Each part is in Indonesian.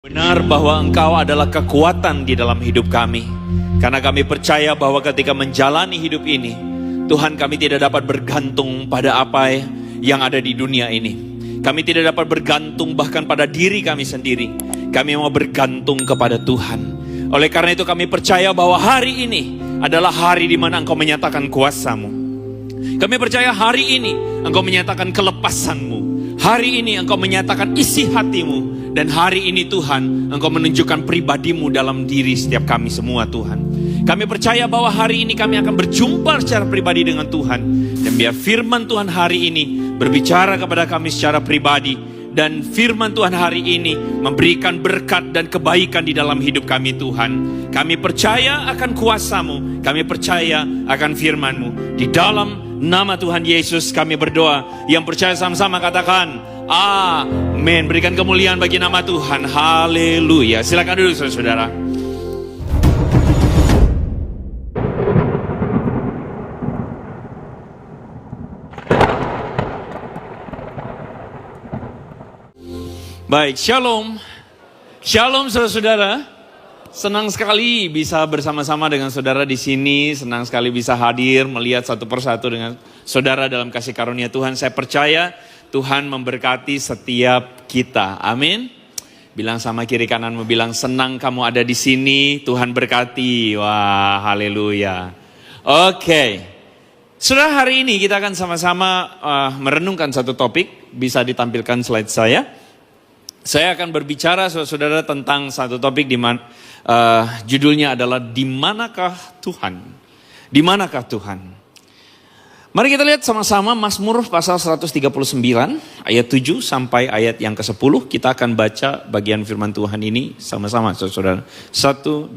Benar bahwa Engkau adalah kekuatan di dalam hidup kami. Karena kami percaya bahwa ketika menjalani hidup ini, Tuhan, kami tidak dapat bergantung pada apa yang ada di dunia ini. Kami tidak dapat bergantung bahkan pada diri kami sendiri. Kami mau bergantung kepada Tuhan. Oleh karena itu kami percaya bahwa hari ini adalah hari di mana Engkau menyatakan kuasa-Mu. Kami percaya hari ini Engkau menyatakan kelepasan-Mu. Hari ini Engkau menyatakan isi hati-Mu. Dan hari ini Tuhan, Engkau menunjukkan pribadi-Mu dalam diri setiap kami semua Tuhan. Kami percaya bahwa hari ini kami akan berjumpa secara pribadi dengan Tuhan. Dan biar firman Tuhan hari ini berbicara kepada kami secara pribadi. Dan firman Tuhan hari ini memberikan berkat dan kebaikan di dalam hidup kami Tuhan. Kami percaya akan kuasa-Mu. Kami percaya akan firman-Mu. Di dalam nama Tuhan Yesus kami berdoa. Yang percaya sama-sama katakan amin. Berikan kemuliaan bagi nama Tuhan. Haleluya. Silakan duduk saudara-saudara. Baik, shalom. Shalom saudara-saudara. Senang sekali bisa bersama-sama dengan saudara di sini. Senang sekali bisa hadir melihat satu persatu dengan saudara dalam kasih karunia Tuhan. Saya percaya Tuhan memberkati setiap kita. Amin. Bilang sama kiri kananmu, bilang senang kamu ada di sini. Tuhan berkati. Wah, haleluya. Oke. Saudara, hari ini kita akan sama-sama merenungkan satu topik. Bisa ditampilkan slide saya. Saya akan berbicara saudara tentang satu topik di mana judulnya adalah di manakah Tuhan? Di manakah Tuhan? Mari kita lihat sama-sama Mazmur pasal 139 ayat 7 sampai ayat yang ke-10. Kita akan baca bagian firman Tuhan ini sama-sama saudara. 1, 2,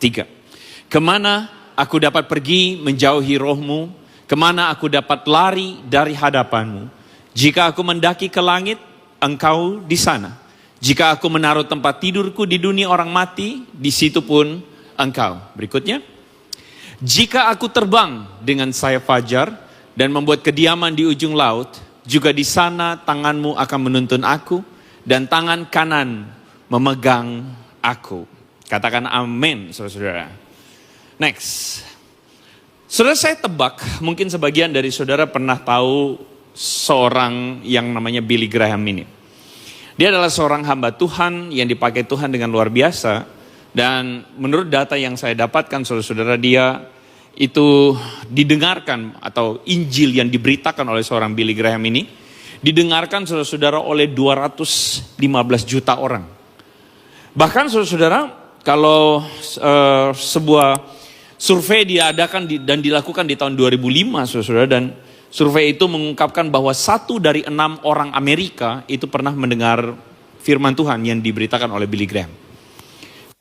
3. Kemana aku dapat pergi menjauhi roh-Mu? Kemana aku dapat lari dari hadapan-Mu? Jika aku mendaki ke langit, Engkau di sana. Jika aku menaruh tempat tidurku di dunia orang mati, di situ pun Engkau. Berikutnya. Jika aku terbang dengan sayap fajar dan membuat kediaman di ujung laut, juga di sana tangan-Mu akan menuntun aku dan tangan kanan memegang aku. Katakan amin, saudara-saudara. Next. Saudara, saya tebak, mungkin sebagian dari saudara pernah tahu seorang yang namanya Billy Graham ini. Dia adalah seorang hamba Tuhan yang dipakai Tuhan dengan luar biasa. Dan menurut data yang saya dapatkan saudara-saudara, dia itu didengarkan atau Injil yang diberitakan oleh seorang Billy Graham ini didengarkan saudara-saudara oleh 215 juta orang. Bahkan saudara-saudara, kalau sebuah survei diadakan dan dilakukan di tahun 2005 saudara-saudara, dan survei itu mengungkapkan bahwa 1 dari 6 orang Amerika itu pernah mendengar firman Tuhan yang diberitakan oleh Billy Graham.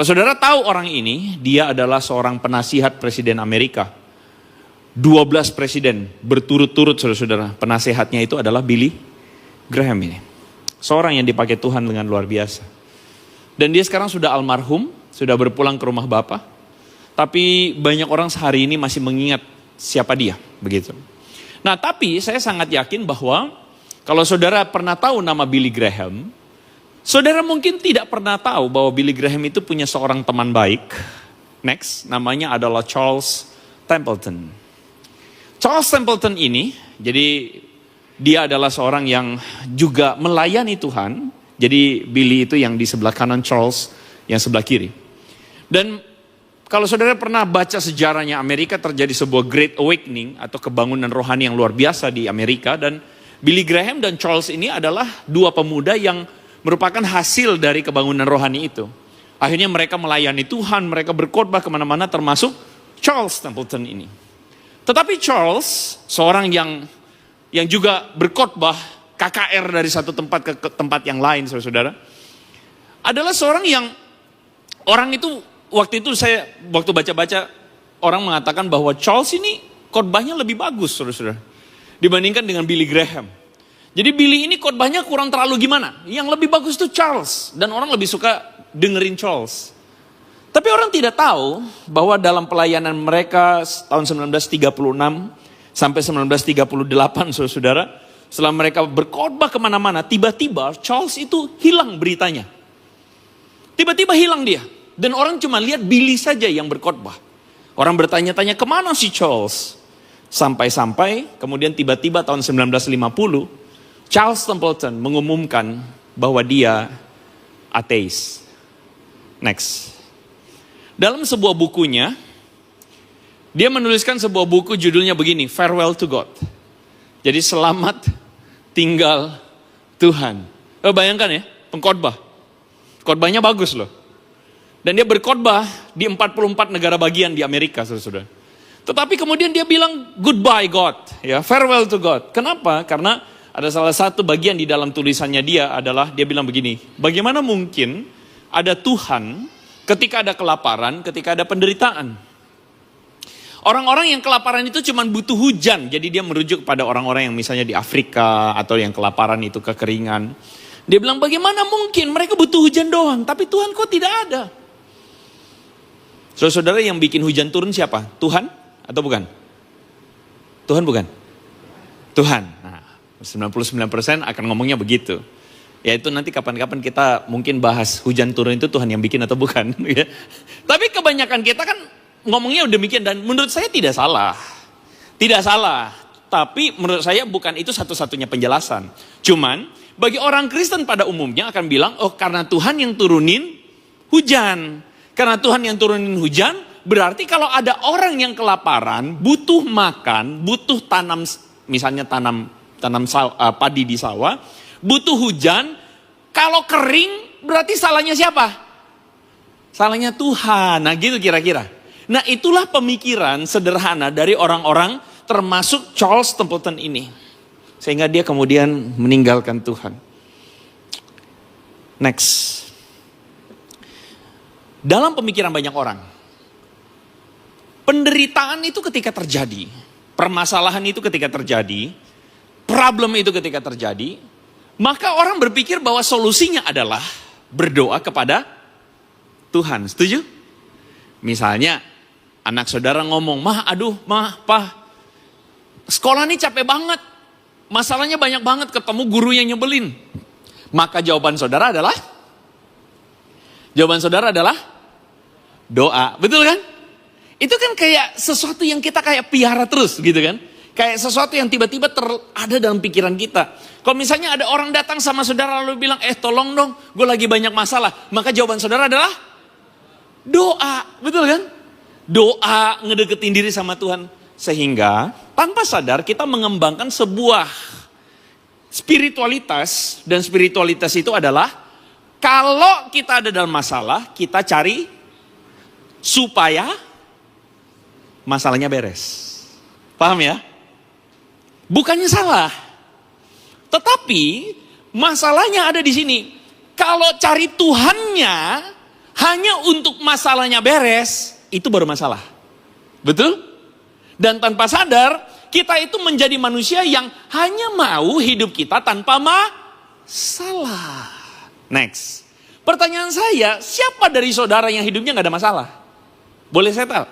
Saudara tahu orang ini, dia adalah seorang penasihat Presiden Amerika. 12 presiden berturut-turut saudara-saudara. Penasihatnya itu adalah Billy Graham ini. Seorang yang dipakai Tuhan dengan luar biasa. Dan dia sekarang sudah almarhum, sudah berpulang ke rumah Bapa. Tapi banyak orang sehari ini masih mengingat siapa dia, begitu. Nah, tapi saya sangat yakin bahwa kalau saudara pernah tahu nama Billy Graham, saudara mungkin tidak pernah tahu bahwa Billy Graham itu punya seorang teman baik. Next, namanya adalah Charles Templeton. Charles Templeton ini, jadi dia adalah seorang yang juga melayani Tuhan. Jadi Billy itu yang di sebelah kanan, Charles yang sebelah kiri. Dan kalau saudara pernah baca sejarahnya Amerika, terjadi sebuah Great Awakening atau kebangunan rohani yang luar biasa di Amerika. Dan Billy Graham dan Charles ini adalah dua pemuda yang merupakan hasil dari kebangunan rohani itu. Akhirnya mereka melayani Tuhan, mereka berkhotbah kemana-mana termasuk Charles Templeton ini. Tetapi Charles, seorang yang juga berkhotbah KKR dari satu tempat ke tempat yang lain saudara-saudara, adalah seorang yang orang itu waktu itu waktu baca-baca orang mengatakan bahwa Charles ini khotbahnya lebih bagus saudara-saudara dibandingkan dengan Billy Graham. Jadi Billy ini khotbahnya kurang terlalu gimana. Yang lebih bagus itu Charles. Dan orang lebih suka dengerin Charles. Tapi orang tidak tahu bahwa dalam pelayanan mereka tahun 1936 sampai 1938 saudara-saudara, setelah mereka berkhotbah kemana-mana, tiba-tiba Charles itu hilang beritanya. Tiba-tiba hilang dia. Dan orang cuma lihat Billy saja yang berkhotbah. Orang bertanya-tanya, kemana si Charles? Sampai-sampai kemudian tiba-tiba tahun 1950, Charles Templeton mengumumkan bahwa dia ateis. Next. Dalam sebuah bukunya, dia menuliskan sebuah buku judulnya begini, Farewell to God. Jadi selamat tinggal Tuhan. Bayangkan ya, pengkhotbah. Khotbahnya bagus loh. Dan dia berkhotbah di 44 negara bagian di Amerika, saudara-saudara. Tetapi kemudian dia bilang, goodbye God. Ya, farewell to God. Kenapa? Karena ada salah satu bagian di dalam tulisannya dia adalah, dia bilang begini, bagaimana mungkin ada Tuhan ketika ada kelaparan, ketika ada penderitaan? Orang-orang yang kelaparan itu cuma butuh hujan. Jadi dia merujuk kepada orang-orang yang misalnya di Afrika atau yang kelaparan itu kekeringan. Dia bilang bagaimana mungkin mereka butuh hujan doang. Tapi Tuhan kok tidak ada. Saudara-saudara yang bikin hujan turun siapa? Tuhan atau bukan? Tuhan bukan? Tuhan. Nah, 99% akan ngomongnya begitu. Ya itu nanti kapan-kapan kita mungkin bahas hujan turun itu Tuhan yang bikin atau bukan. Tapi kebanyakan kita kan ngomongnya demikian dan menurut saya tidak salah. Tidak salah. Tapi menurut saya bukan itu satu-satunya penjelasan. Cuman bagi orang Kristen pada umumnya akan bilang, oh karena Tuhan yang turunin hujan. Karena Tuhan yang turunin hujan, berarti kalau ada orang yang kelaparan, butuh makan, butuh tanam, misalnya tanam padi di sawah, butuh hujan, kalau kering berarti salahnya siapa? Salahnya Tuhan. Nah gitu kira-kira. Nah itulah pemikiran sederhana dari orang-orang termasuk Charles Templeton ini. Sehingga dia kemudian meninggalkan Tuhan. Next. Dalam pemikiran banyak orang, penderitaan itu ketika terjadi, permasalahan itu ketika terjadi, problem itu ketika terjadi, maka orang berpikir bahwa solusinya adalah berdoa kepada Tuhan. Setuju? Misalnya, anak saudara ngomong, Pa, sekolah ini capek banget, masalahnya banyak banget, ketemu guru yang nyebelin. Maka jawaban saudara adalah doa, betul kan? Itu kan kayak sesuatu yang kita kayak piara terus gitu kan. Kayak sesuatu yang tiba-tiba ada dalam pikiran kita. Kalau misalnya ada orang datang sama saudara lalu bilang, tolong dong, gue lagi banyak masalah. Maka jawaban saudara adalah doa, betul kan? Doa ngedeketin diri sama Tuhan. Sehingga tanpa sadar kita mengembangkan sebuah spiritualitas. Dan spiritualitas itu adalah kalau kita ada dalam masalah, kita cari supaya masalahnya beres. Paham ya? Bukannya salah. Tetapi masalahnya ada di sini. Kalau cari Tuhannya hanya untuk masalahnya beres, itu baru masalah. Betul? Dan tanpa sadar, kita itu menjadi manusia yang hanya mau hidup kita tanpa masalah. Next. Pertanyaan saya, siapa dari saudara yang hidupnya gak ada masalah? Boleh saya tahu?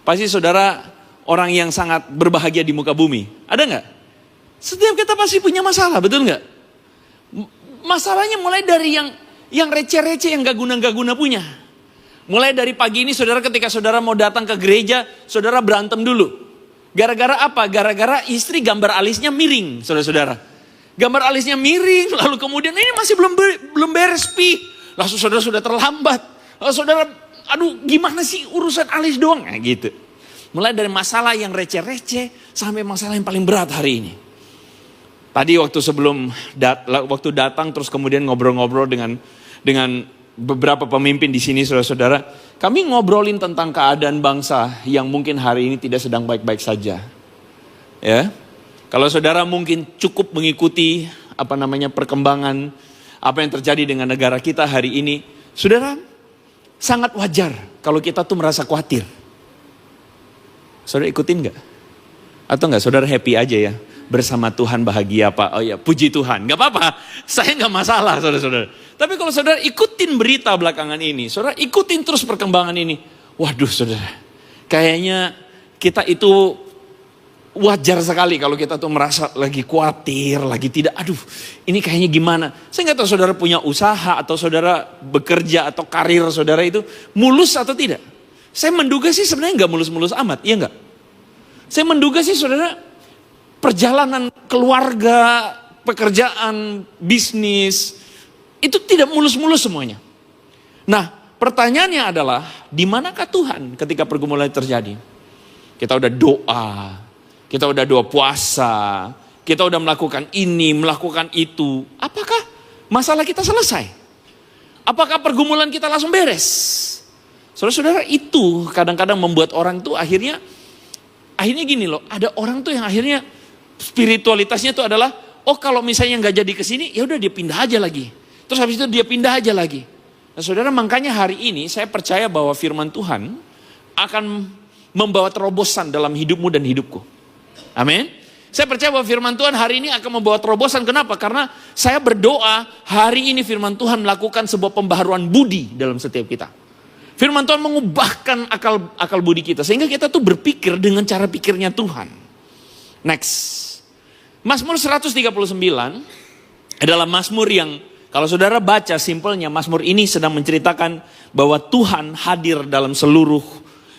Pasti saudara orang yang sangat berbahagia di muka bumi. Ada gak? Setiap kita pasti punya masalah, betul gak? Masalahnya mulai dari yang receh-receh, yang gak guna punya. Mulai dari pagi ini saudara ketika saudara mau datang ke gereja, saudara berantem dulu. Gara-gara apa? Gara-gara istri gambar alisnya miring, saudara-saudara. Gambar alisnya miring, lalu kemudian ini masih belum beres pi. Lalu saudara sudah terlambat. Lalu saudara, aduh gimana sih urusan alis doang? Nah, gitu. Mulai dari masalah yang receh-receh sampai masalah yang paling berat hari ini. Tadi waktu waktu datang terus kemudian ngobrol-ngobrol dengan beberapa pemimpin di sini saudara-saudara. Kami ngobrolin tentang keadaan bangsa yang mungkin hari ini tidak sedang baik-baik saja. Ya. Kalau saudara mungkin cukup mengikuti perkembangan apa yang terjadi dengan negara kita hari ini, saudara sangat wajar kalau kita tuh merasa khawatir. Saudara ikutin gak? Atau gak saudara happy aja ya? Bersama Tuhan bahagia Pak. Oh ya puji Tuhan. Gak apa-apa. Saya gak masalah saudara-saudara. Tapi kalau saudara ikutin berita belakangan ini. Saudara ikutin terus perkembangan ini. Waduh saudara. Kayaknya kita itu wajar sekali kalau kita tuh merasa lagi khawatir, lagi tidak, aduh ini kayaknya gimana. Saya nggak tahu saudara punya usaha atau saudara bekerja atau karir saudara itu mulus atau tidak. Saya menduga sih sebenarnya nggak mulus-mulus amat, iya nggak? Saya menduga sih saudara perjalanan keluarga, pekerjaan, bisnis, itu tidak mulus-mulus semuanya. Nah pertanyaannya adalah, di manakah Tuhan ketika pergumulan terjadi? Kita udah doa, kita udah doa puasa, kita udah melakukan ini, melakukan itu. Apakah masalah kita selesai? Apakah pergumulan kita langsung beres? Saudara-saudara, itu kadang-kadang membuat orang tuh akhirnya gini loh, ada orang tuh yang akhirnya spiritualitasnya tuh adalah, oh kalau misalnya nggak jadi kesini, ya udah dia pindah aja lagi. Terus habis itu dia pindah aja lagi. Nah saudara, makanya hari ini saya percaya bahwa firman Tuhan akan membawa terobosan dalam hidupmu dan hidupku. Amin. Saya percaya bahwa firman Tuhan hari ini akan membawa terobosan. Kenapa? Karena saya berdoa hari ini firman Tuhan melakukan sebuah pembaharuan budi dalam setiap kita. Firman Tuhan mengubahkan akal budi kita. Sehingga kita tuh berpikir dengan cara pikirnya Tuhan. Next. Mazmur 139 adalah mazmur yang kalau saudara baca simpelnya, mazmur ini sedang menceritakan bahwa Tuhan hadir dalam seluruh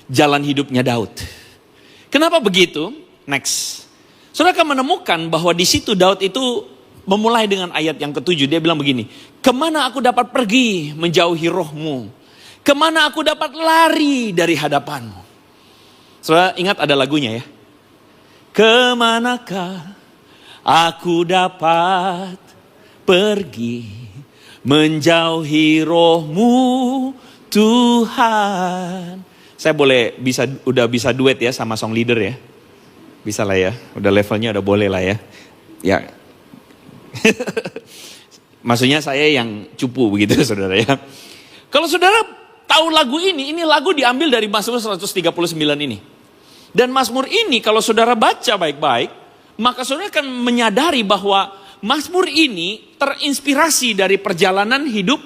jalan hidupnya Daud. Kenapa begitu? Next. Saudara akan menemukan bahwa di situ Daud itu memulai dengan ayat yang ke-7. Dia bilang begini, kemana aku dapat pergi menjauhi rohmu? Kemana aku dapat lari dari hadapanmu? Saudara ingat ada lagunya ya. Kemanakah aku dapat pergi menjauhi rohmu Tuhan? Saya udah bisa duet ya sama song leader ya. Bisa lah ya, udah levelnya udah boleh lah ya. Ya. Maksudnya saya yang cupu begitu saudara ya. Kalau saudara tahu lagu ini lagu diambil dari Mazmur 139 ini. Dan Mazmur ini kalau saudara baca baik-baik, maka saudara akan menyadari bahwa Mazmur ini terinspirasi dari perjalanan hidup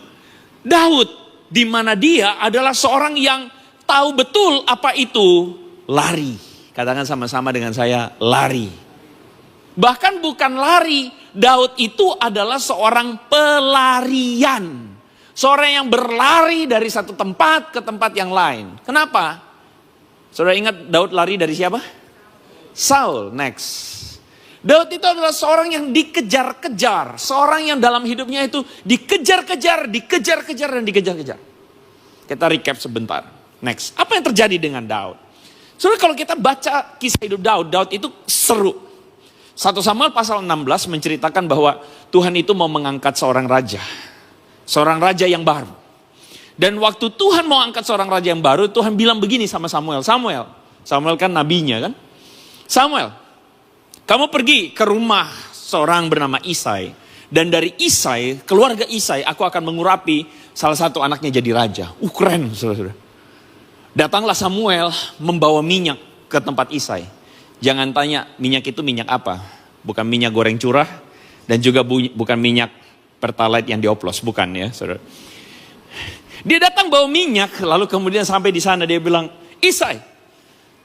Daud. Di mana dia adalah seorang yang tahu betul apa itu lari. Katakan sama-sama dengan saya, lari. Bahkan bukan lari, Daud itu adalah seorang pelarian. Seorang yang berlari dari satu tempat ke tempat yang lain. Kenapa? Saudara ingat Daud lari dari siapa? Saul. Next. Daud itu adalah seorang yang dikejar-kejar. Seorang yang dalam hidupnya itu dikejar-kejar, dan dikejar-kejar. Kita recap sebentar. Next. Apa yang terjadi dengan Daud? Saudara kalau kita baca kisah hidup Daud itu seru. 1 Samuel pasal 16 menceritakan bahwa Tuhan itu mau mengangkat seorang raja. Seorang raja yang baru. Dan waktu Tuhan mau angkat seorang raja yang baru, Tuhan bilang begini sama Samuel. Samuel kan nabinya kan. Samuel, kamu pergi ke rumah seorang bernama Isai. Dan dari Isai, keluarga Isai, aku akan mengurapi salah satu anaknya jadi raja. Keren saudara-saudara. Datanglah Samuel membawa minyak ke tempat Isai. Jangan tanya minyak itu minyak apa. Bukan minyak goreng curah. Dan juga bukan minyak pertalite yang dioplos. Bukan ya saudara. Dia datang bawa minyak. Lalu kemudian sampai di sana dia bilang, Isai,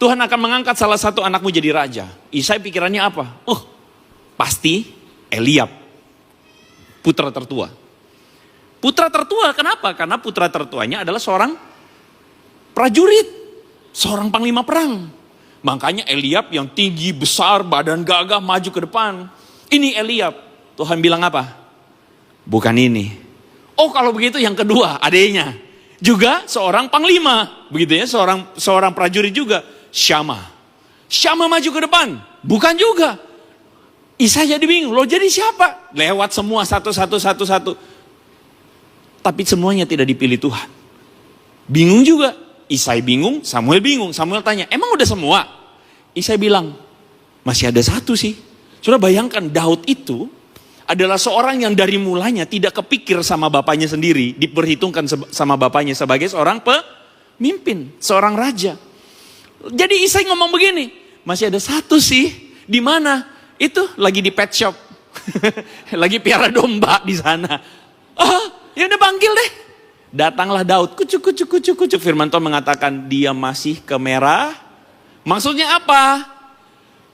Tuhan akan mengangkat salah satu anakmu jadi raja. Isai pikirannya apa? Pasti Eliab. Putra tertua. Putra tertua kenapa? Karena putra tertuanya adalah seorang prajurit, seorang panglima perang. Makanya Eliab yang tinggi, besar, badan gagah, maju ke depan. Ini Eliab. Tuhan bilang apa? Bukan ini. Kalau begitu yang kedua, adanya. Juga seorang panglima. Begitu ya, seorang prajurit juga. Syama maju ke depan. Bukan juga. Isai jadi bingung. Loh jadi siapa? Lewat semua satu. Tapi semuanya tidak dipilih Tuhan. Bingung juga. Isai bingung, Samuel bingung. Samuel tanya, emang udah semua? Isai bilang, masih ada satu sih. Sudah bayangkan Daud itu adalah seorang yang dari mulanya tidak kepikir sama bapaknya sendiri. Diperhitungkan sama bapaknya sebagai seorang pemimpin, seorang raja. Jadi Isai ngomong begini, masih ada satu sih. Di mana? Itu lagi di pet shop. Lagi piara domba di sana. Ya udah panggil deh. Datanglah Daud, kucuk. Firman Tuhan mengatakan dia masih kemerah. Maksudnya apa?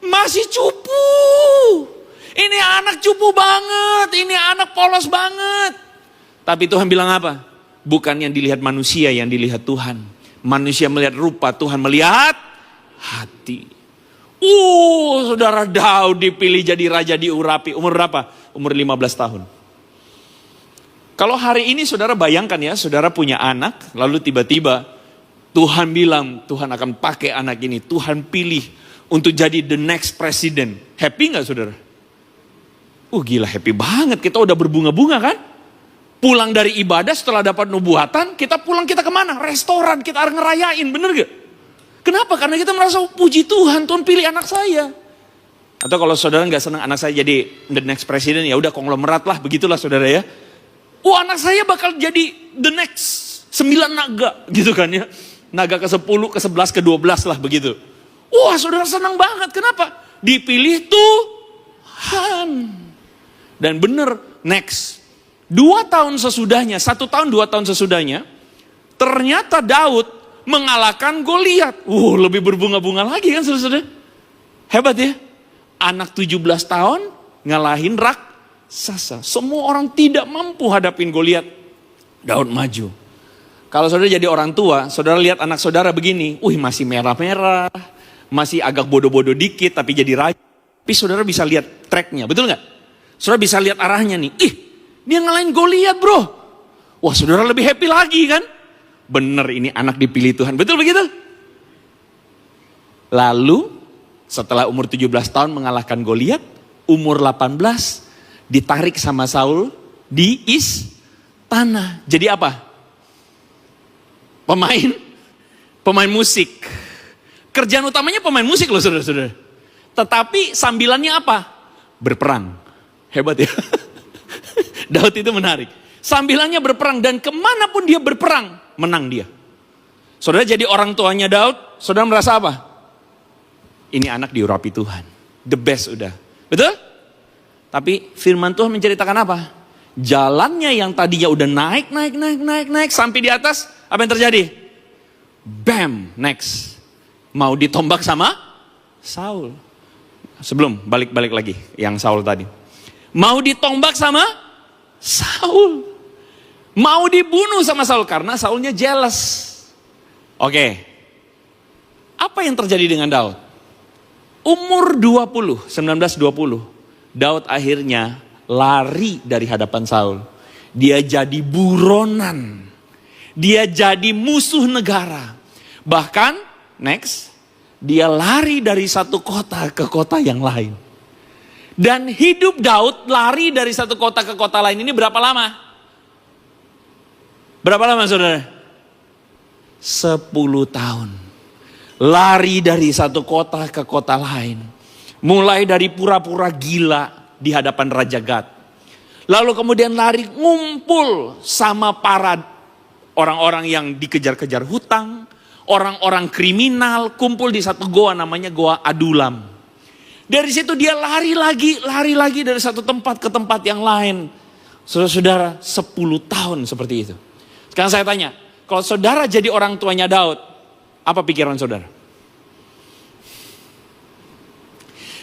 Masih cupu. Ini anak cupu banget, ini anak polos banget. Tapi Tuhan bilang apa? Bukan yang dilihat manusia, yang dilihat Tuhan. Manusia melihat rupa, Tuhan melihat hati. Saudara Daud dipilih jadi raja di Urapi. Umur berapa? Umur 15 tahun. Kalau hari ini saudara bayangkan ya, saudara punya anak, lalu tiba-tiba Tuhan bilang, Tuhan akan pakai anak ini. Tuhan pilih untuk jadi the next president. Happy gak saudara? Gila happy banget, kita udah berbunga-bunga kan? Pulang dari ibadah setelah dapat nubuatan, kita pulang kita kemana? Restoran, kita harus ngerayain, bener gak? Kenapa? Karena kita merasa puji Tuhan, Tuhan pilih anak saya. Atau kalau saudara gak senang anak saya jadi the next president, ya udah konglomerat lah, begitulah saudara ya. Anak saya bakal jadi the next 9 naga gitu kan ya. Naga ke-10, ke-11, ke-12 lah begitu. Saudara senang banget, kenapa? Dipilih Tuhan. Dan bener, next. 2 tahun sesudahnya, 1 tahun 2 tahun sesudahnya, ternyata Daud mengalahkan Goliat. Lebih berbunga-bunga lagi kan saudara-saudara. Hebat ya. Anak 17 tahun ngalahin raksasa. Semua orang tidak mampu hadapin Goliat. Daud maju. Kalau saudara jadi orang tua, saudara lihat anak saudara begini. Masih merah-merah, masih agak bodoh-bodoh dikit tapi jadi raja. Tapi saudara bisa lihat tracknya, betul gak? Saudara bisa lihat arahnya nih. Dia ngalahin Goliat bro. Saudara lebih happy lagi kan? Bener ini anak dipilih Tuhan. Betul begitu? Lalu setelah umur 17 tahun mengalahkan Goliat, umur 18 ditarik sama Saul di istana. Jadi apa? Pemain musik. Kerjaan utamanya pemain musik loh saudara-saudara. Tetapi sambilannya apa? Berperang. Hebat ya. Daud itu menarik. Sambilannya berperang dan kemanapun dia berperang, menang dia. Saudara jadi orang tuanya Daud, saudara merasa apa? Ini anak diurapi Tuhan. The best udah. Betul? Tapi firman Tuhan menceritakan apa? Jalannya yang tadinya udah naik sampai di atas, apa yang terjadi? Bam, next. Mau ditombak sama Saul. Sebelum balik lagi yang Saul tadi. Mau ditombak sama Saul. Mau dibunuh sama Saul karena Saulnya jealous. Oke. Apa yang terjadi dengan Daud? Umur 19-20. Daud akhirnya lari dari hadapan Saul. Dia jadi buronan. Dia jadi musuh negara. Bahkan, next, dia lari dari satu kota ke kota yang lain. Dan hidup Daud lari dari satu kota ke kota lain ini berapa lama? Berapa lama saudara? 10 tahun. Lari dari satu kota ke kota lain. Mulai dari pura-pura gila di hadapan Raja Gad. Lalu kemudian lari ngumpul sama para orang-orang yang dikejar-kejar hutang. Orang-orang kriminal kumpul di satu goa namanya Goa Adulam. Dari situ dia lari lagi dari satu tempat ke tempat yang lain. Saudara-saudara 10 tahun seperti itu. Sekarang saya tanya, kalau saudara jadi orang tuanya Daud, apa pikiran saudara?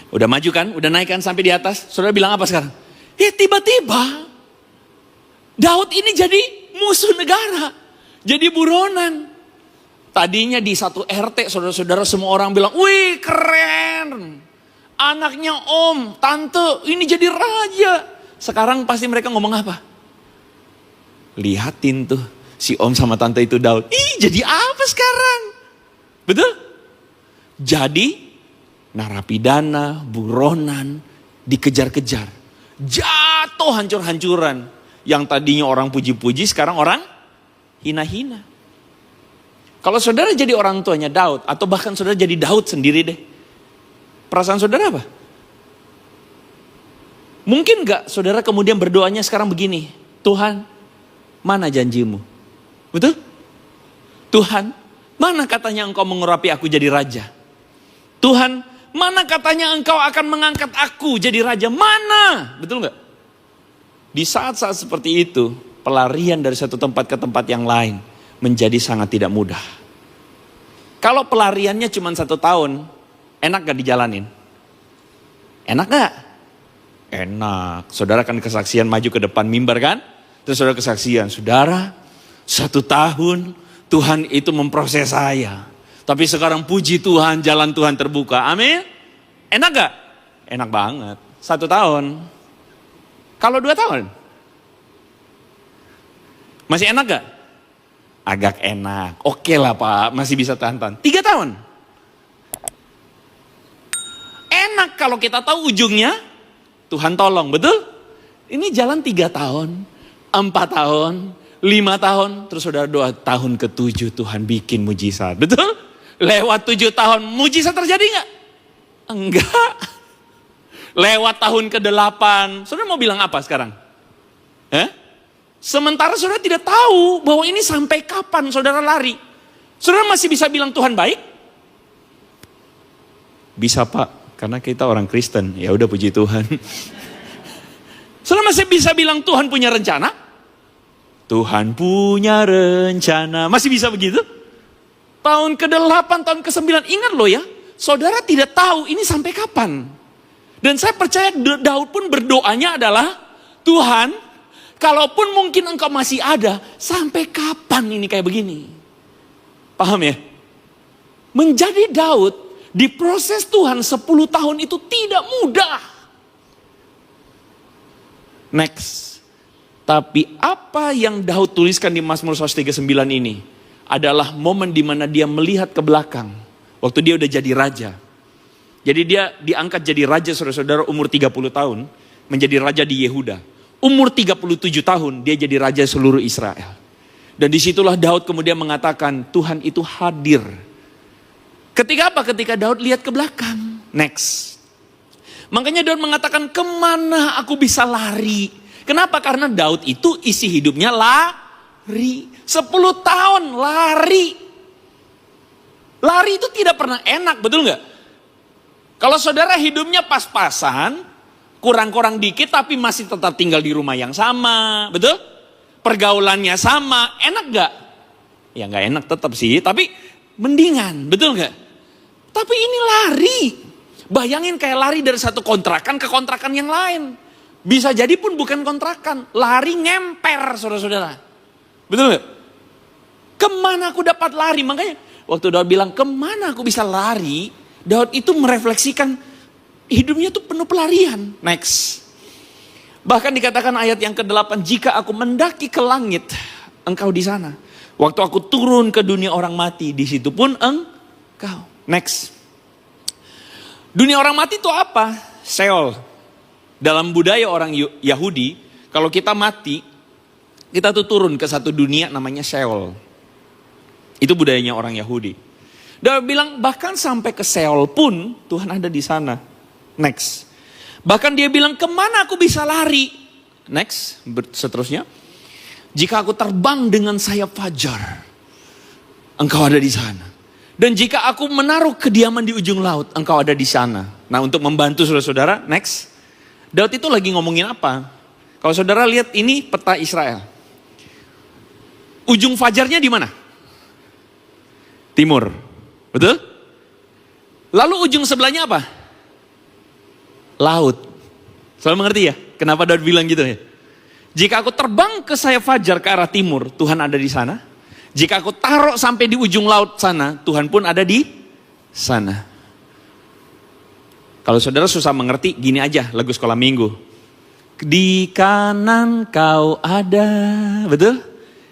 Udah maju kan, udah naik kan sampai di atas, saudara bilang apa sekarang? Tiba-tiba Daud ini jadi musuh negara, jadi buronan. Tadinya di satu RT saudara-saudara semua orang bilang, wih keren. Anaknya om, tante, ini jadi raja. Sekarang pasti mereka ngomong apa? Lihatin tuh, si om sama tante itu Daud. Jadi apa sekarang? Betul? Jadi, narapidana, buronan, dikejar-kejar. Jatuh hancur-hancuran. Yang tadinya orang puji-puji, sekarang orang hina-hina. Kalau saudara jadi orang tuanya Daud, atau bahkan saudara jadi Daud sendiri deh. Perasaan saudara apa? Mungkin gak saudara kemudian berdoanya sekarang begini. Tuhan, mana janjimu? Betul? Tuhan, mana katanya engkau mengurapi aku jadi raja? Tuhan, mana katanya engkau akan mengangkat aku jadi raja? Mana? Betul gak? Di saat-saat seperti itu, pelarian dari satu tempat ke tempat yang lain menjadi sangat tidak mudah. Kalau pelariannya cuma 1 tahun, enak gak dijalanin? Enak gak? Enak. Saudara kan kesaksian maju ke depan mimbar kan? Terus saudara kesaksian, saudara 1 tahun Tuhan itu memproses saya. Tapi sekarang puji Tuhan, jalan Tuhan terbuka. Amin. Enak gak? Enak banget. 1 tahun. Kalau 2 tahun? Masih enak gak? Agak enak. Oke lah Pak, masih bisa tahan-tahan. 3 tahun? Enak kalau kita tahu ujungnya, Tuhan tolong, betul? Ini jalan 3 tahun, 4 tahun, 5 tahun, terus saudara doa tahun ke-7 Tuhan bikin mujizat, betul? Lewat 7 tahun, mujizat terjadi gak? Enggak. Lewat tahun ke-8, saudara mau bilang apa sekarang? Sementara saudara tidak tahu bahwa ini sampai kapan saudara lari. Saudara masih bisa bilang Tuhan baik? Bisa Pak, karena kita orang Kristen. Ya udah puji Tuhan. Saudara masih bisa bilang Tuhan punya rencana? Tuhan punya rencana. Masih bisa begitu? Tahun ke-8, tahun ke-9, ingat loh ya. Saudara tidak tahu ini sampai kapan. Dan saya percaya Daud pun berdoanya adalah, Tuhan, kalaupun mungkin engkau masih ada, sampai kapan ini kayak begini? Paham ya? Menjadi Daud, di proses Tuhan 10 tahun itu tidak mudah. Next. Tapi apa yang Daud tuliskan di Mazmur 139 ini adalah momen di mana dia melihat ke belakang. Waktu dia udah jadi raja. Jadi dia diangkat jadi raja saudara-saudara umur 30 tahun. Menjadi raja di Yehuda. Umur 37 tahun dia jadi raja seluruh Israel. Dan disitulah Daud kemudian mengatakan Tuhan itu hadir. Ketika apa? Ketika Daud lihat ke belakang. Next. Makanya Daud mengatakan kemana aku bisa lari. Kenapa? Karena Daud itu isi hidupnya lari. 10 tahun lari. Lari itu tidak pernah enak, betul gak? Kalau saudara hidupnya pas-pasan, kurang-kurang dikit tapi masih tetap tinggal di rumah yang sama, betul? Pergaulannya sama, enak gak? Ya gak enak tetap sih, tapi mendingan, betul gak? Tapi ini lari. Bayangin kayak lari dari satu kontrakan ke kontrakan yang lain. Bisa jadi pun bukan kontrakan, lari ngemper saudara-saudara. Betul gak? Kemana aku dapat lari? Makanya waktu Daud bilang kemana aku bisa lari, Daud itu merefleksikan hidupnya tuh penuh pelarian. Next. Bahkan dikatakan ayat yang ke-8, jika aku mendaki ke langit, engkau di sana. Waktu aku turun ke dunia orang mati, di situ pun engkau. Next. Dunia orang mati itu apa? Sheol. Dalam budaya orang Yahudi, kalau kita mati, kita tuh turun ke satu dunia namanya Sheol. Itu budayanya orang Yahudi. Dia bilang bahkan sampai ke Sheol pun Tuhan ada di sana. Next. Bahkan dia bilang kemana aku bisa lari? Next. Seterusnya. Jika aku terbang dengan sayap fajar, engkau ada di sana. Dan jika aku menaruh kediaman di ujung laut, engkau ada di sana. Nah untuk membantu saudara-saudara, next. Daud itu lagi ngomongin apa? Kalau saudara lihat ini peta Israel. Ujung fajarnya di mana? Timur. Betul? Lalu ujung sebelahnya apa? Laut. Selalu mengerti ya? Kenapa Daud bilang gitu ya? Jika aku terbang ke sayap fajar ke arah timur, Tuhan ada di sana. Jika aku taruh sampai di ujung laut sana, Tuhan pun ada di sana. Kalau saudara susah mengerti, gini aja lagu sekolah minggu. Di kanan kau ada, betul?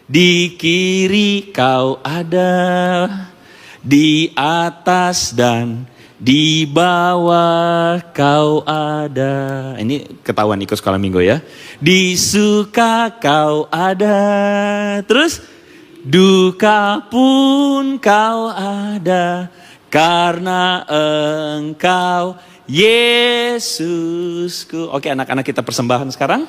Di kiri kau ada, di atas dan di bawah kau ada. Ini ketahuan ikut sekolah minggu ya. Di suka kau ada, terus duka pun kau ada, karena engkau Yesusku. Oke anak-anak kita persembahan sekarang.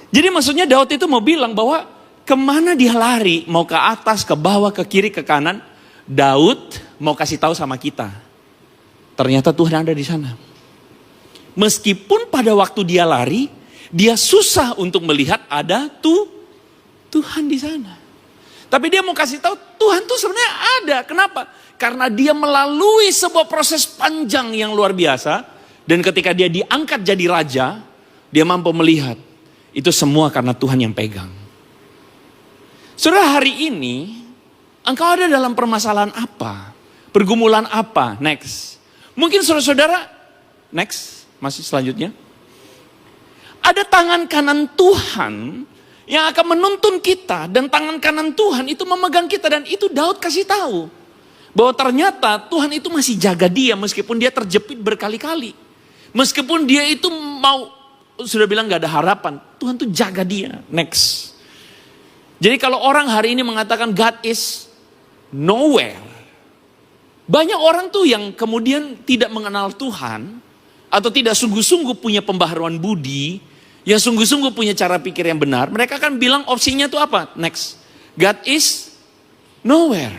Jadi maksudnya Daud itu mau bilang bahwa kemana dia lari, mau ke atas, ke bawah, ke kiri, ke kanan. Daud mau kasih tahu sama kita. Ternyata Tuhan ada di sana. Meskipun pada waktu dia lari, dia susah untuk melihat ada Tuhan di sana. Tapi dia mau kasih tahu Tuhan tuh sebenarnya ada. Kenapa? Karena dia melalui sebuah proses panjang yang luar biasa. Dan ketika dia diangkat jadi raja, dia mampu melihat itu semua karena Tuhan yang pegang. Saudara, hari ini engkau ada dalam permasalahan apa? Pergumulan apa? Next. Mungkin saudara-saudara, next, masih selanjutnya. Ada tangan kanan Tuhan yang akan menuntun kita, dan tangan kanan Tuhan itu memegang kita, dan itu Daud kasih tahu bahwa ternyata Tuhan itu masih jaga dia meskipun dia terjepit berkali-kali. Meskipun dia itu sudah bilang gak ada harapan, Tuhan tuh jaga dia. Next. Jadi kalau orang hari ini mengatakan God is nowhere, banyak orang tuh yang kemudian tidak mengenal Tuhan, atau tidak sungguh-sungguh punya pembaharuan budi, yang sungguh-sungguh punya cara pikir yang benar, mereka akan bilang opsinya tuh apa? Next. God is nowhere.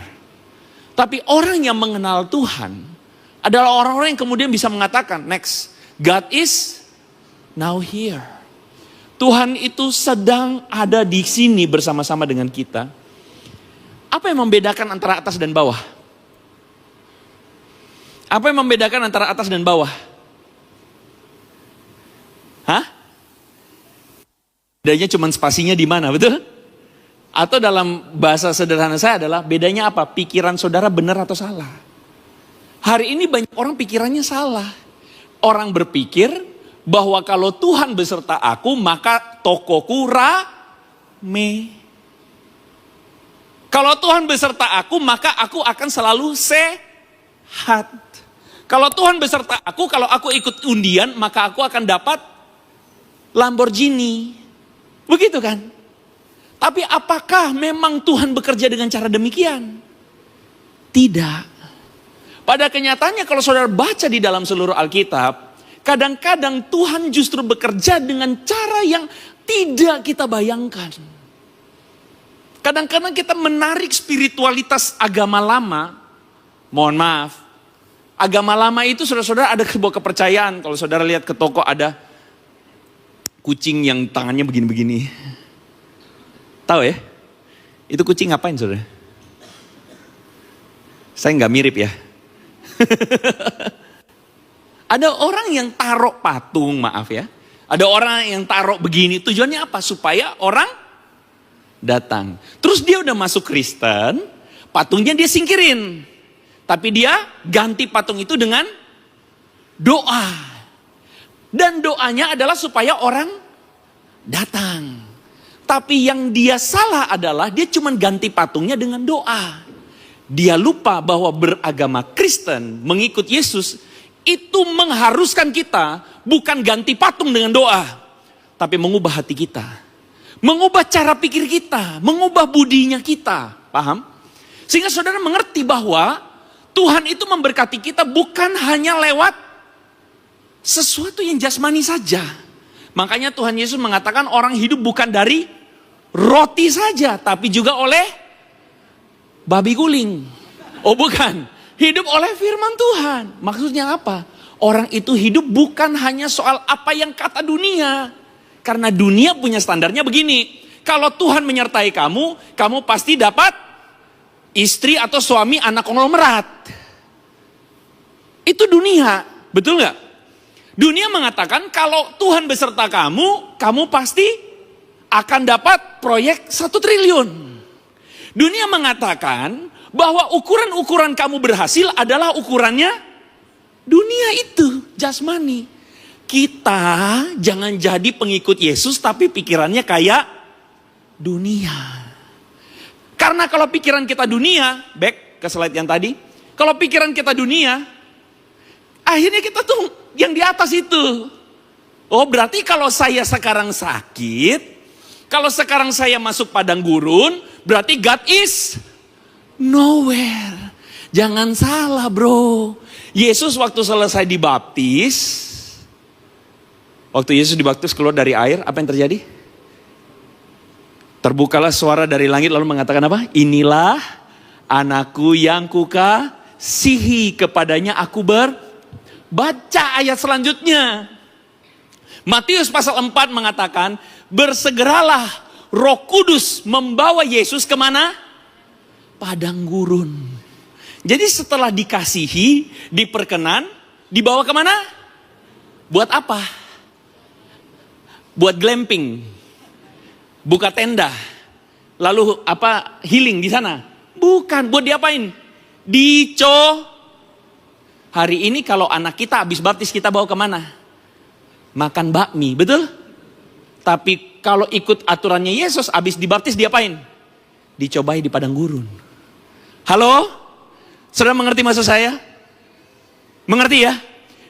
Tapi orang yang mengenal Tuhan adalah orang-orang yang kemudian bisa mengatakan, next. God is now here. Tuhan itu sedang ada di sini bersama-sama dengan kita. Apa yang membedakan antara atas dan bawah? Apa yang membedakan antara atas dan bawah? Hah? Bedanya cuma spasinya di mana, betul? Atau dalam bahasa sederhana saya adalah bedanya apa? Pikiran saudara benar atau salah? Hari ini banyak orang pikirannya salah. Orang berpikir bahwa kalau Tuhan beserta aku, maka tokoku rame. Kalau Tuhan beserta aku, maka aku akan selalu sehat. Kalau Tuhan beserta aku, kalau aku ikut undian, maka aku akan dapat Lamborghini. Begitu kan? Tapi apakah memang Tuhan bekerja dengan cara demikian? Tidak. Pada kenyataannya kalau saudara baca di dalam seluruh Alkitab, kadang-kadang Tuhan justru bekerja dengan cara yang tidak kita bayangkan. Kadang-kadang kita menarik spiritualitas agama lama. Mohon maaf, agama lama itu saudara-saudara ada sebuah kepercayaan. Kalau saudara lihat ke toko ada kucing yang tangannya begini-begini. Tahu ya? Itu kucing ngapain saudara? Saya nggak mirip ya. Ada orang yang taruh patung, maaf ya. Ada orang yang taruh begini, tujuannya apa? Supaya orang datang. Terus dia udah masuk Kristen, patungnya dia singkirin. Tapi dia ganti patung itu dengan doa. Dan doanya adalah supaya orang datang. Tapi yang dia salah adalah dia cuma ganti patungnya dengan doa. Dia lupa bahwa beragama Kristen, mengikut Yesus, itu mengharuskan kita bukan ganti patung dengan doa. Tapi mengubah hati kita. Mengubah cara pikir kita. Mengubah budinya kita. Paham? Sehingga saudara mengerti bahwa Tuhan itu memberkati kita bukan hanya lewat sesuatu yang jasmani saja. Makanya Tuhan Yesus mengatakan orang hidup bukan dari roti saja, tapi juga oleh babi guling. Oh bukan, hidup oleh firman Tuhan. Maksudnya apa? Orang itu hidup bukan hanya soal apa yang kata dunia. Karena dunia punya standarnya begini. Kalau Tuhan menyertai kamu, kamu pasti dapat istri atau suami anak konglomerat. Itu dunia, betul gak? Dunia mengatakan kalau Tuhan beserta kamu, kamu pasti akan dapat proyek 1 triliun. Dunia mengatakan bahwa ukuran-ukuran kamu berhasil adalah ukurannya dunia itu, jasmani. Kita jangan jadi pengikut Yesus tapi pikirannya kayak dunia. Karena kalau pikiran kita dunia, back ke slide yang tadi. Kalau pikiran kita dunia, akhirnya kita tuh yang di atas itu. Oh berarti kalau saya sekarang sakit, kalau sekarang saya masuk padang gurun, berarti God is nowhere. Jangan salah bro. Yesus waktu selesai dibaptis, waktu Yesus dibaptis keluar dari air, apa yang terjadi? Terbukalah suara dari langit lalu mengatakan apa? Inilah anakku yang kukasihi, kepadanya aku baca ayat selanjutnya. Matius pasal 4 mengatakan, bersegeralah Roh Kudus membawa Yesus kemana? padang gurun. Jadi setelah dikasihi, diperkenan, dibawa kemana? Buat apa? Buat glamping, buka tenda, lalu healing di sana? Bukan, buat diapain? Hari ini kalau anak kita habis baptis kita bawa kemana? Makan bakmi, betul? Tapi kalau ikut aturannya Yesus habis dibaptis diapain? Dicobai di padang gurun. Halo? Saudara mengerti maksud saya? Mengerti ya?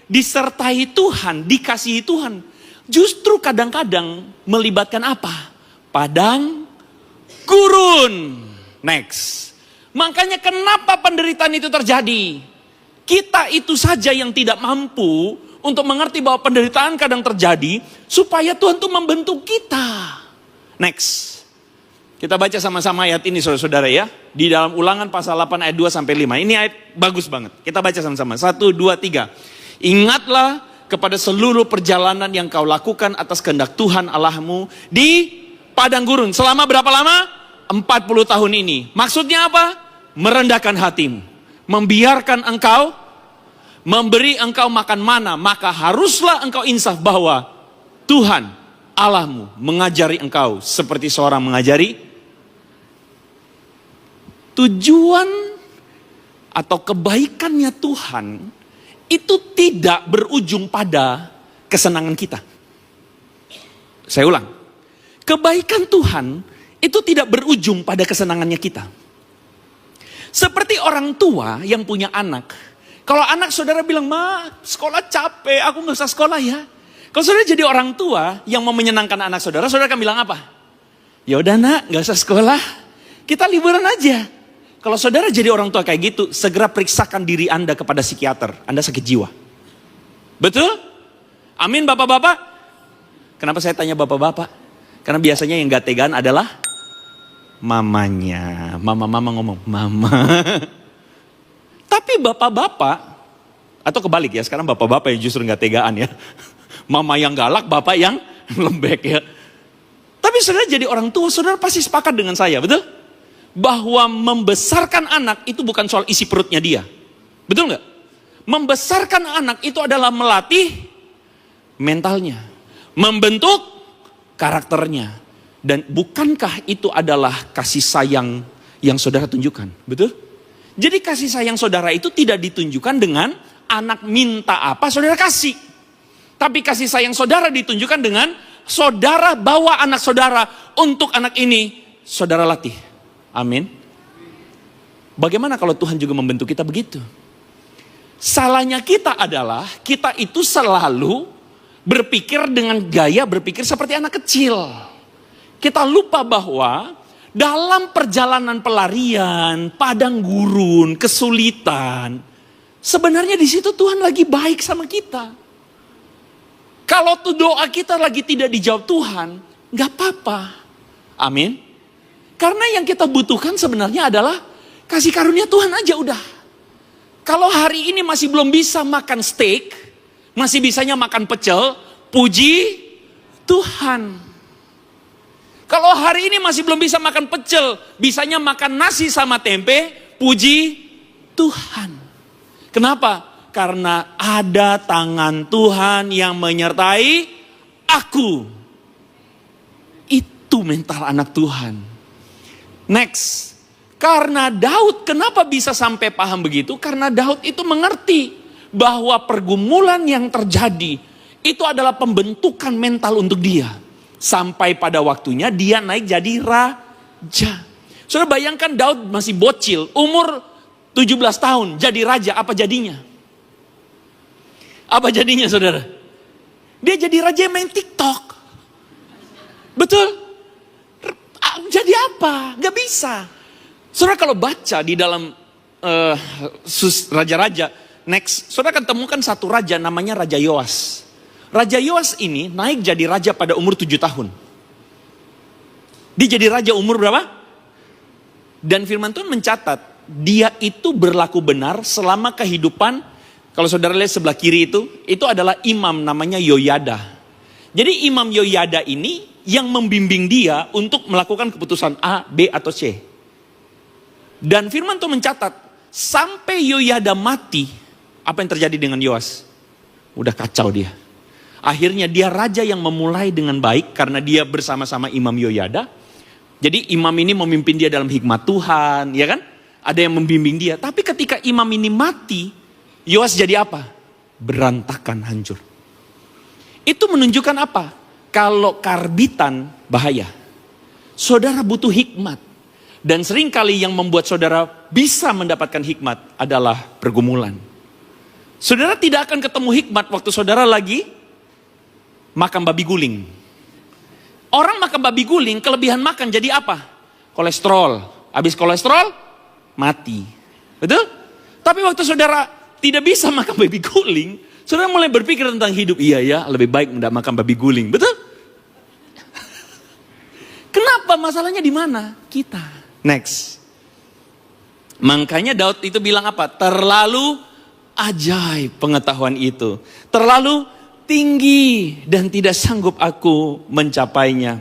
Disertai Tuhan, dikasihi Tuhan. Justru kadang-kadang melibatkan apa? Padang gurun. Next. Makanya kenapa penderitaan itu terjadi? Kita itu saja yang tidak mampu untuk mengerti bahwa penderitaan kadang terjadi supaya Tuhan tuh membentuk kita. Next. Kita baca sama-sama ayat ini saudara-saudara ya. Di dalam Ulangan pasal 8 ayat 2 sampai 5. Ini ayat bagus banget. Kita baca sama-sama. 1, 2, 3. Ingatlah kepada seluruh perjalanan yang kau lakukan atas kehendak Tuhan Allahmu di padang gurun. Selama berapa lama? 40 tahun ini. Maksudnya apa? Merendahkan hatimu. Membiarkan engkau, memberi engkau makan mana. Maka haruslah engkau insaf bahwa Tuhan Allahmu mengajari engkau seperti seorang mengajari. Tujuan atau kebaikannya Tuhan itu tidak berujung pada kesenangan kita. Saya ulang. Kebaikan Tuhan itu tidak berujung pada kesenangannya kita. Seperti orang tua yang punya anak. Kalau anak saudara bilang, "Ma, sekolah capek, aku gak usah sekolah ya." Kalau saudara jadi orang tua yang mau menyenangkan anak saudara, saudara akan bilang apa? "Ya udah nak, gak usah sekolah. Kita liburan aja." Kalau saudara jadi orang tua kayak gitu, segera periksakan diri Anda kepada psikiater. Anda sakit jiwa. Betul? Amin bapak-bapak? Kenapa saya tanya bapak-bapak? Karena biasanya yang gak tegaan adalah mamanya. Mama ngomong, mama. Tapi bapak-bapak, atau kebalik ya, sekarang bapak-bapak yang justru gak tegaan ya. Mama yang galak, bapak yang lembek ya. Tapi saudara jadi orang tua, saudara pasti sepakat dengan saya, betul? Bahwa membesarkan anak itu bukan soal isi perutnya dia. Betul nggak? Membesarkan anak itu adalah melatih mentalnya. Membentuk karakternya. Dan bukankah itu adalah kasih sayang yang saudara tunjukkan? Betul? Jadi kasih sayang saudara itu tidak ditunjukkan dengan anak minta apa saudara kasih. Tapi kasih sayang saudara ditunjukkan dengan saudara bawa anak saudara untuk anak ini saudara latih. Amin. Bagaimana kalau Tuhan juga membentuk kita begitu? Salahnya kita adalah kita itu selalu berpikir dengan gaya berpikir seperti anak kecil. Kita lupa bahwa dalam perjalanan pelarian, padang gurun, kesulitan, sebenarnya di situ Tuhan lagi baik sama kita. Kalau tuh doa kita lagi tidak dijawab Tuhan, nggak apa-apa. Amin. Karena yang kita butuhkan sebenarnya adalah kasih karunia Tuhan aja udah. Kalau hari ini masih belum bisa makan steak, masih bisanya makan pecel, puji Tuhan. Kalau hari ini masih belum bisa makan pecel, bisanya makan nasi sama tempe, puji Tuhan. Kenapa? Karena ada tangan Tuhan yang menyertai aku. Itu mental anak Tuhan. Next, karena Daud kenapa bisa sampai paham begitu? Karena Daud itu mengerti bahwa pergumulan yang terjadi itu adalah pembentukan mental untuk dia. Sampai pada waktunya dia naik jadi raja. Saudara bayangkan Daud masih bocil, umur 17 tahun jadi raja, apa jadinya? Apa jadinya saudara? Dia jadi raja yang main TikTok. Betul? Jadi apa? Gak bisa. Saudara kalau baca di dalam raja-raja, next, saudara akan temukan satu raja namanya Raja Yoas. Raja Yoas ini naik jadi raja pada umur 7 tahun. Dia jadi raja umur berapa? Dan firman Tuhan mencatat, dia itu berlaku benar selama kehidupan, kalau saudara lihat sebelah kiri itu adalah imam namanya Yoyada. Jadi imam Yoyada ini yang membimbing dia untuk melakukan keputusan A, B, atau C. Dan firman Tuhan mencatat, sampai Yoyada mati, apa yang terjadi dengan Yoas? Udah kacau dia. Akhirnya dia raja yang memulai dengan baik karena dia bersama-sama Imam Yoyada. Jadi imam ini memimpin dia dalam hikmat Tuhan, ya kan? Ada yang membimbing dia. Tapi ketika imam ini mati, Yoas jadi apa? Berantakan, hancur. Itu menunjukkan apa? Kalau karbitan bahaya. Saudara butuh hikmat. Dan seringkali yang membuat saudara bisa mendapatkan hikmat adalah pergumulan. Saudara tidak akan ketemu hikmat waktu saudara lagi makan babi guling. Orang makan babi guling, kelebihan makan jadi apa? Kolesterol. Habis kolesterol, mati. Betul? Tapi waktu saudara tidak bisa makan babi guling, saudara mulai berpikir tentang hidup. Iya ya, lebih baik tidak makan babi guling. Betul? Kenapa? Masalahnya di mana? Kita. Next. Makanya Daud itu bilang apa? Terlalu ajaib pengetahuan itu. Terlalu tinggi dan tidak sanggup aku mencapainya.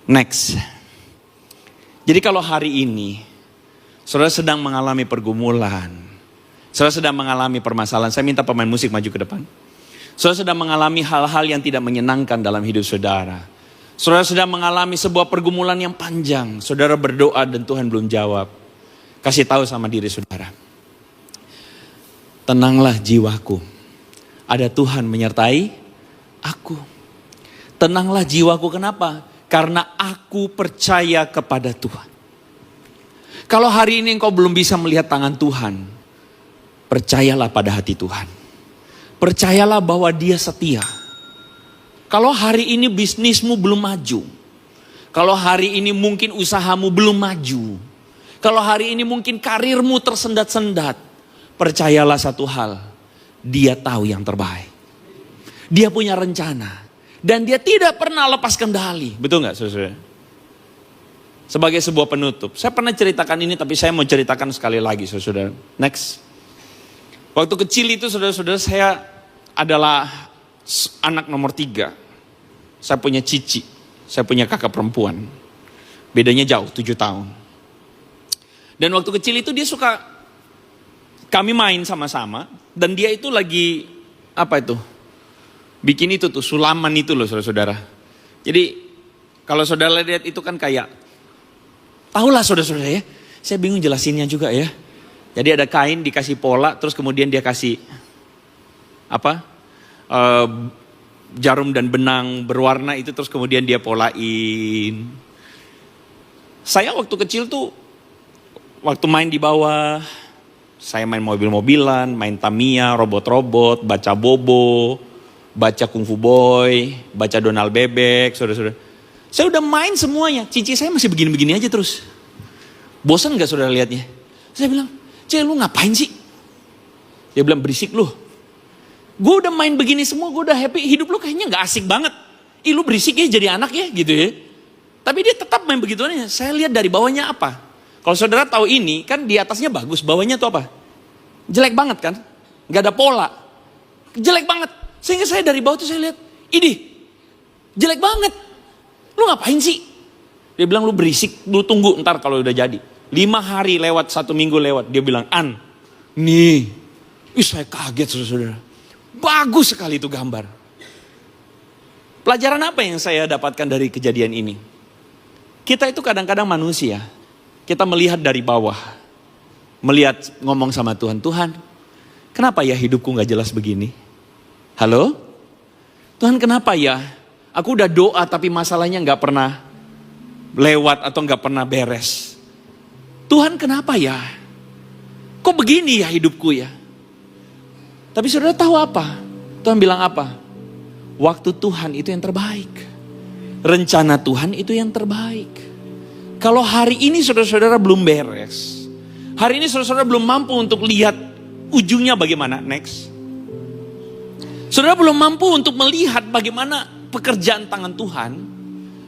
Next. Jadi kalau hari ini saudara sedang mengalami pergumulan, saudara sedang mengalami permasalahan, saya minta pemain musik maju ke depan. Saudara sedang mengalami hal-hal yang tidak menyenangkan dalam hidup saudara. Saudara sedang mengalami sebuah pergumulan yang panjang. Saudara berdoa dan Tuhan belum jawab. Kasih tahu sama diri saudara. Tenanglah jiwaku. Ada Tuhan menyertai aku. Tenanglah jiwaku, kenapa? Karena aku percaya kepada Tuhan. Kalau hari ini engkau belum bisa melihat tangan Tuhan, percayalah pada hati Tuhan. Percayalah bahwa Dia setia. Kalau hari ini bisnismu belum maju. Kalau hari ini mungkin usahamu belum maju. Kalau hari ini mungkin karirmu tersendat-sendat. Percayalah satu hal. Dia tahu yang terbaik. Dia punya rencana. Dan dia tidak pernah lepas kendali. Betul gak saudara? Sebagai sebuah penutup. Saya pernah ceritakan ini tapi saya mau ceritakan sekali lagi saudara. Next. Waktu kecil itu saudara-saudara saya adalah anak nomor 3. Saya punya cici, saya punya kakak perempuan. Bedanya jauh, 7 tahun. Dan waktu kecil itu dia suka, kami main sama-sama. Dan dia itu lagi, apa itu? Bikin itu tuh, sulaman itu loh saudara-saudara. Jadi, kalau saudara lihat itu kan kayak, tahulah saudara-saudara ya. Saya bingung jelasinnya juga ya. Jadi ada kain dikasih pola, terus kemudian dia kasih, jarum dan benang berwarna itu terus kemudian dia polain. Saya waktu kecil tuh, waktu main di bawah, saya main mobil-mobilan, main Tamiya, robot-robot, baca Bobo, baca Kung Fu Boy, baca Donald Bebek, saudara-saudara. Saya udah main semuanya, cici saya masih begini-begini aja terus. Bosan gak saudara lihatnya? Saya bilang, Cek lu ngapain sih? Dia bilang berisik lu. Gue udah main begini semua, gue udah happy. Hidup lu kayaknya gak asik banget. Ih lu berisik ya jadi anak ya gitu ya. Tapi dia tetap main begituannya. Saya lihat dari bawahnya apa. Kalau saudara tahu ini kan di atasnya bagus. Bawahnya tuh apa? Jelek banget kan. Gak ada pola. Jelek banget. Sehingga saya dari bawah tuh saya lihat. Idih. Jelek banget. Lu ngapain sih? Dia bilang lu berisik. Lu tunggu ntar kalau udah jadi. 5 hari lewat, 1 minggu lewat. Dia bilang nih. Ih saya kaget saudara-saudara. Bagus sekali itu gambar. Pelajaran apa yang saya dapatkan dari kejadian ini? Kita itu kadang-kadang manusia. Kita melihat dari bawah. Melihat ngomong sama Tuhan. Tuhan, kenapa ya hidupku gak jelas begini? Halo? Tuhan kenapa ya? Aku udah doa tapi masalahnya gak pernah lewat atau gak pernah beres. Tuhan kenapa ya? Kok begini ya hidupku ya? Tapi saudara tahu apa? Tuhan bilang apa? Waktu Tuhan itu yang terbaik. Rencana Tuhan itu yang terbaik. Kalau hari ini saudara-saudara belum beres. Hari ini saudara-saudara belum mampu untuk lihat ujungnya bagaimana. Next. Saudara belum mampu untuk melihat bagaimana pekerjaan tangan Tuhan.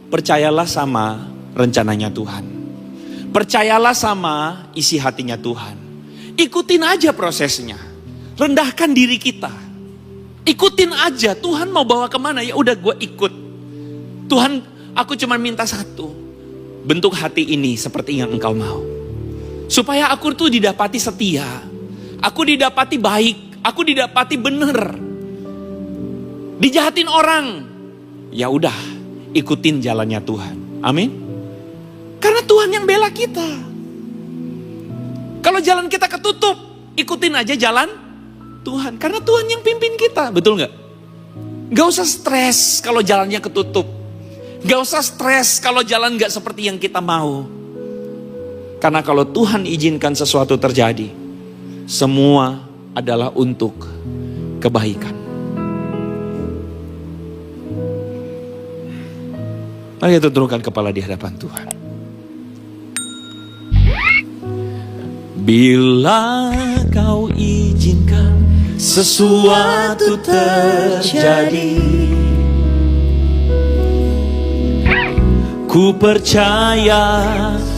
Percayalah sama rencananya Tuhan. Percayalah sama isi hatinya Tuhan. Ikutin aja prosesnya. Rendahkan diri kita. Ikutin aja. Tuhan mau bawa kemana? Ya udah gue ikut. Tuhan aku cuma minta satu. Bentuk hati ini seperti yang engkau mau. Supaya aku tuh didapati setia. Aku didapati baik. Aku didapati bener. Dijahatin orang. Ya udah, ikutin jalannya Tuhan. Amin. Karena Tuhan yang bela kita. Kalau jalan kita ketutup, ikutin aja jalan Tuhan. Karena Tuhan yang pimpin kita. Betul gak? Gak usah stres kalau jalannya ketutup. Gak usah stres kalau jalan gak seperti yang kita mau. Karena kalau Tuhan izinkan sesuatu terjadi, semua adalah untuk kebaikan. Mari kita tundukkan kepala di hadapan Tuhan. Bila kau izinkan sesuatu terjadi, ku percaya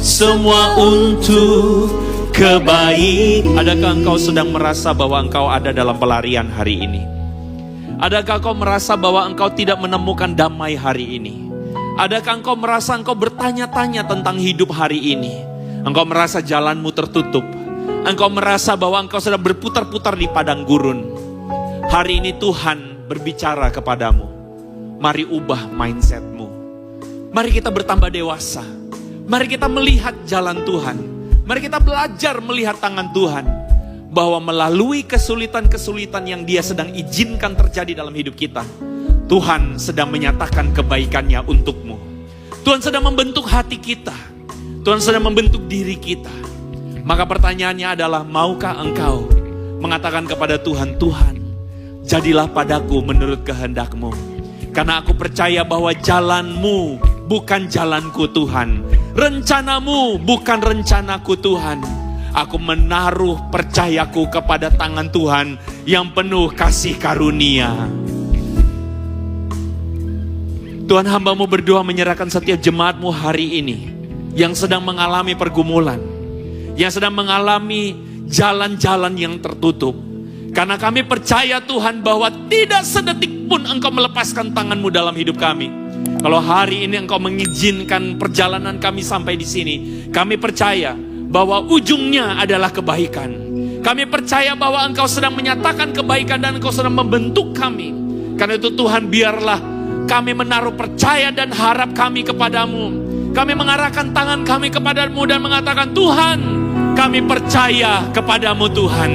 semua untuk kebaikan. Adakah engkau sedang merasa bahwa engkau ada dalam pelarian hari ini? Adakah engkau merasa bahwa engkau tidak menemukan damai hari ini? Adakah engkau merasa engkau bertanya-tanya tentang hidup hari ini? Engkau merasa jalanmu tertutup. Engkau merasa bahwa engkau sedang berputar-putar di padang gurun. Hari ini Tuhan berbicara kepadamu. Mari ubah mindsetmu. Mari kita bertambah dewasa. Mari kita melihat jalan Tuhan. Mari kita belajar melihat tangan Tuhan. Bahwa melalui kesulitan-kesulitan yang Dia sedang izinkan terjadi dalam hidup kita, Tuhan sedang menyatakan kebaikannya untukmu. Tuhan sedang membentuk hati kita. Tuhan sedang membentuk diri kita. Maka pertanyaannya adalah, maukah engkau mengatakan kepada Tuhan, Tuhan, jadilah padaku menurut kehendak-Mu. Karena aku percaya bahwa jalan-Mu bukan jalanku Tuhan. Rencanamu bukan rencanaku Tuhan. Aku menaruh percayaku kepada tangan Tuhan yang penuh kasih karunia. Tuhan, hamba-Mu berdoa menyerahkan setiap jemaat-Mu hari ini yang sedang mengalami pergumulan, yang sedang mengalami jalan-jalan yang tertutup. Karena kami percaya Tuhan bahwa tidak sedetik pun Engkau melepaskan tangan-Mu dalam hidup kami. Kalau hari ini Engkau mengizinkan perjalanan kami sampai di sini, kami percaya bahwa ujungnya adalah kebaikan. Kami percaya bahwa Engkau sedang menyatakan kebaikan dan Engkau sedang membentuk kami. Karena itu Tuhan, biarlah kami menaruh percaya dan harap kami kepadamu. Kami mengarahkan tangan kami kepadamu dan mengatakan, Tuhan, kami percaya kepadamu Tuhan.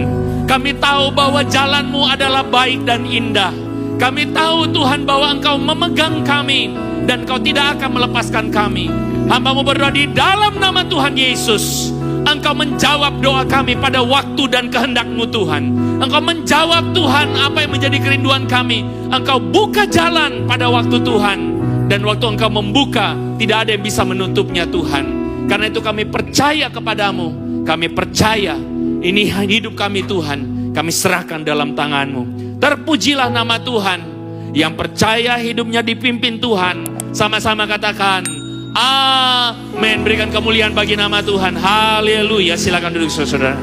Kami tahu bahwa jalan-Mu adalah baik dan indah. Kami tahu Tuhan bahwa Engkau memegang kami dan Engkau tidak akan melepaskan kami. Hamba-Mu berdoa di dalam nama Tuhan Yesus. Engkau menjawab doa kami pada waktu dan kehendak-Mu Tuhan. Engkau menjawab Tuhan apa yang menjadi kerinduan kami. Engkau buka jalan pada waktu Tuhan. Dan waktu Engkau membuka, tidak ada yang bisa menutupnya Tuhan. Karena itu kami percaya kepadamu. Kami percaya ini hidup kami Tuhan. Kami serahkan dalam tangan-Mu. Terpujilah nama Tuhan. Yang percaya hidupnya dipimpin Tuhan, sama-sama katakan amin. Berikan kemuliaan bagi nama Tuhan. Haleluya. Silakan duduk saudara.